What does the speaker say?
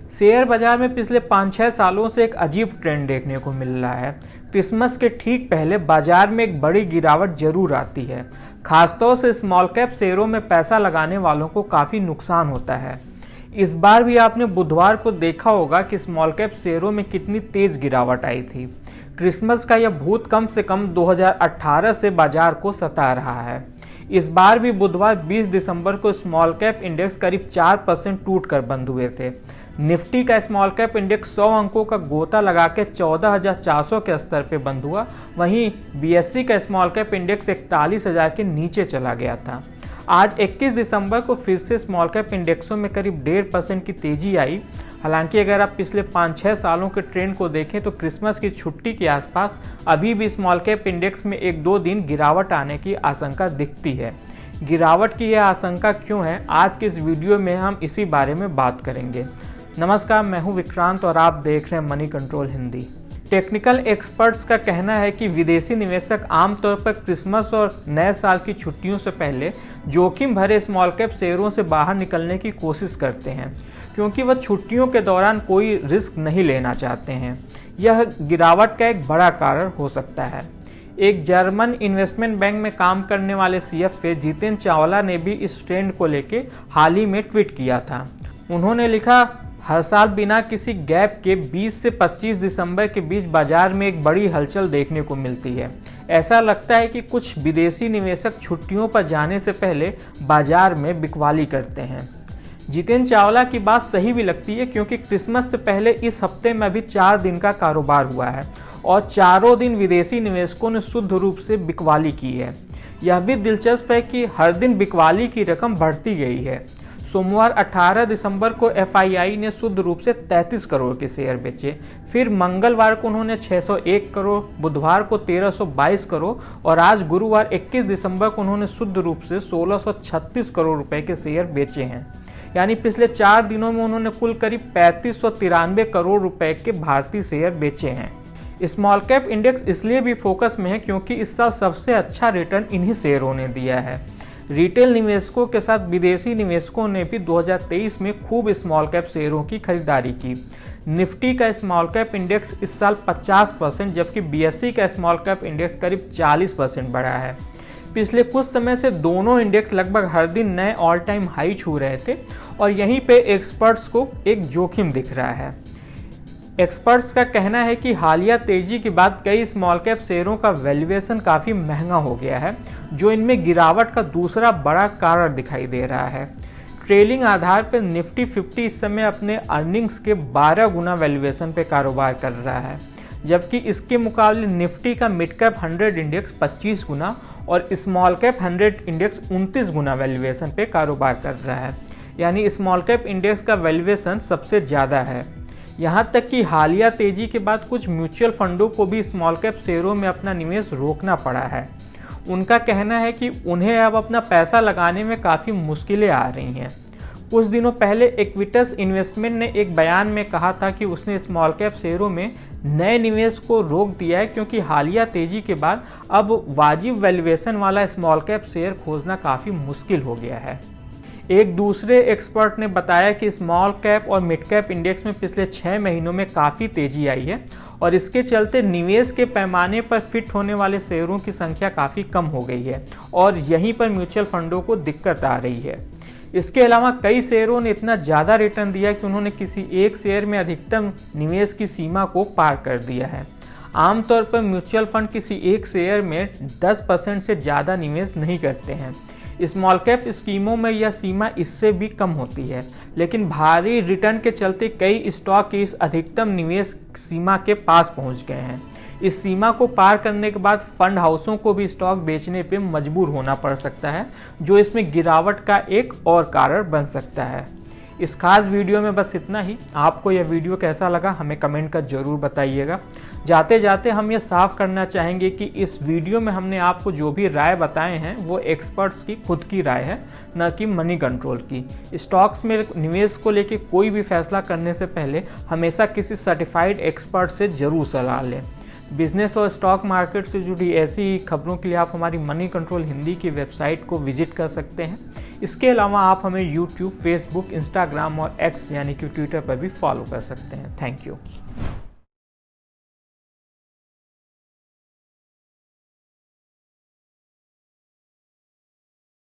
Share बाजार में पिछले 5-6 सालों से एक अजीब ट्रेंड देखने को मिल रहा है। क्रिसमस के ठीक पहले बाजार में एक बड़ी गिरावट जरूर आती है। खासतौर से स्मॉल कैप शेयरों में पैसा लगाने वालों को काफ़ी नुकसान होता है। इस बार भी आपने बुधवार को देखा होगा कि स्मॉल कैप शेयरों में कितनी तेज गिरावट आई थी। क्रिसमस का यह भूत कम से कम 2018 से बाजार को सता रहा है। इस बार भी बुधवार 20 दिसंबर को स्मॉल कैप इंडेक्स करीब 4% टूटकर बंद हुए थे। निफ्टी का स्मॉल कैप इंडेक्स 100 अंकों का गोता लगा के 14,400 के स्तर पर बंद हुआ। वहीं बीएसई का स्मॉल कैप इंडेक्स 41,000 के नीचे चला गया था। आज 21 दिसंबर को फिर से स्मॉल कैप इंडेक्सों में करीब 1.5% की तेजी आई। हालांकि अगर आप पिछले 5-6 सालों के ट्रेंड को देखें तो क्रिसमस की छुट्टी के आसपास अभी भी स्मॉल कैप इंडेक्स में 1-2 दिन गिरावट आने की आशंका दिखती है। गिरावट की यह आशंका क्यों है, आज के इस वीडियो में हम इसी बारे में बात करेंगे। नमस्कार, मैं हूं विक्रांत और आप देख रहे हैं money control Hindi. Technical experts का कहना है कि विदेशी निवेशक आमतौर पर क्रिसमस और नए साल की छुट्टियों से पहले जोखिम भरे स्मॉल कैप शेयरों से बाहर निकलने की कोशिश करते हैं, क्योंकि वह छुट्टियों के दौरान कोई रिस्क नहीं लेना चाहते हैं। यह गिरावट का एक बड़ा कारण हो सकता है। एक जर्मन इन्वेस्टमेंट बैंक में काम करने वाले CFA जितेन चावला ने भी इस ट्रेंड को लेकर हाल ही में ट्वीट किया था। उन्होंने लिखा, हर साल बिना किसी गैप के 20 से 25 दिसंबर के बीच बाजार में एक बड़ी हलचल देखने को मिलती है। ऐसा लगता है कि कुछ विदेशी निवेशक छुट्टियों पर जाने से पहले बाजार में बिकवाली करते हैं। जितेन चावला की बात सही भी लगती है, क्योंकि क्रिसमस से पहले इस हफ्ते में अभी 4 दिन का कारोबार हुआ है और चारों दिन विदेशी निवेशकों ने शुद्ध रूप से बिकवाली की है। यह भी दिलचस्प है कि हर दिन बिकवाली की रकम बढ़ती गई है। सोमवार 18 दिसंबर को FII ने शुद्ध रूप से 33 करोड़ के शेयर बेचे। फिर मंगलवार को उन्होंने 601 करोड़, बुधवार को 1322 करोड़ और आज गुरुवार 21 दिसंबर को उन्होंने शुद्ध रूप से 1636 करोड़ रुपए के शेयर बेचे हैं। यानी पिछले 4 दिनों में उन्होंने कुल करीब 3593 करोड़ रुपए के भारतीय शेयर बेचे हैं। स्मॉल कैप इंडेक्स इसलिए भी फोकस में है क्योंकि इस साल सबसे अच्छा रिटर्न इन्हीं शेयरों ने दिया है। रिटेल निवेशकों के साथ विदेशी निवेशकों ने भी 2023 में खूब स्मॉल कैप शेयरों की खरीदारी की। निफ्टी का स्मॉल कैप इंडेक्स इस साल 50%, जबकि बीएसई का स्मॉल कैप इंडेक्स करीब 40% बढ़ा है। पिछले कुछ समय से दोनों इंडेक्स लगभग हर दिन नए ऑल टाइम हाई छू रहे थे और यहीं पे एक्सपर्ट्स को एक जोखिम दिख रहा है। एक्सपर्ट्स का कहना है कि हालिया तेजी के बाद कई स्मॉल कैप शेयरों का वैल्यूएशन काफ़ी महंगा हो गया है, जो इनमें गिरावट का दूसरा बड़ा कारण दिखाई दे रहा है। ट्रेलिंग आधार पर निफ्टी 50 इस समय अपने अर्निंग्स के 12 गुना वैल्यूएशन पे कारोबार कर रहा है, जबकि इसके मुकाबले निफ्टी का मिड कैप 100 इंडेक्स 25 गुना और स्मॉल कैप 100 इंडेक्स 29 गुना वैल्यूएशन पे कारोबार कर रहा है। यानी स्मॉल कैप इंडेक्स का वैल्यूएशन सबसे ज़्यादा है। यहाँ तक कि हालिया तेजी के बाद कुछ म्यूचुअल फंडों को भी स्मॉल कैप शेयरों में अपना निवेश रोकना पड़ा है। उनका कहना है कि उन्हें अब अपना पैसा लगाने में काफ़ी मुश्किलें आ रही हैं। कुछ दिनों पहले इक्विटस इन्वेस्टमेंट ने एक बयान में कहा था कि उसने स्मॉल कैप शेयरों में नए निवेश को रोक दिया है, क्योंकि हालिया तेजी के बाद अब वाजिब वैल्यूएशन वाला स्मॉल कैप शेयर खोजना काफ़ी मुश्किल हो गया है। एक दूसरे एक्सपर्ट ने बताया कि स्मॉल कैप और मिड कैप इंडेक्स में पिछले 6 महीनों में काफ़ी तेजी आई है और इसके चलते निवेश के पैमाने पर फिट होने वाले शेयरों की संख्या काफ़ी कम हो गई है और यहीं पर म्यूचुअल फंडों को दिक्कत आ रही है। इसके अलावा कई शेयरों ने इतना ज़्यादा रिटर्न दिया कि उन्होंने किसी एक शेयर में अधिकतम निवेश की सीमा को पार कर दिया है। आमतौर पर म्यूचुअल फंड किसी एक शेयर में 10% से ज़्यादा निवेश नहीं करते हैं। स्मॉल कैप स्कीमों में यह सीमा इससे भी कम होती है, लेकिन भारी रिटर्न के चलते कई स्टॉक इस अधिकतम निवेश सीमा के पास पहुंच गए हैं। इस सीमा को पार करने के बाद फंड हाउसों को भी स्टॉक बेचने पे मजबूर होना पड़ सकता है, जो इसमें गिरावट का एक और कारण बन सकता है। इस खास वीडियो में बस इतना ही। आपको यह वीडियो कैसा लगा हमें कमेंट कर जरूर बताइएगा। जाते जाते हम ये साफ करना चाहेंगे कि इस वीडियो में हमने आपको जो भी राय बताए हैं वो एक्सपर्ट्स की खुद की राय है, न कि मनी कंट्रोल की। स्टॉक्स में निवेश को लेकर कोई भी फैसला करने से पहले हमेशा किसी सर्टिफाइड एक्सपर्ट से जरूर सलाह लें। बिजनेस और स्टॉक मार्केट से जुड़ी ऐसी खबरों के लिए आप हमारी मनी कंट्रोल हिंदी की वेबसाइट को विजिट कर सकते हैं। इसके अलावा आप हमें यूट्यूब, फेसबुक, इंस्टाग्राम और एक्स यानी कि ट्विटर पर भी फॉलो कर सकते हैं। Thank you.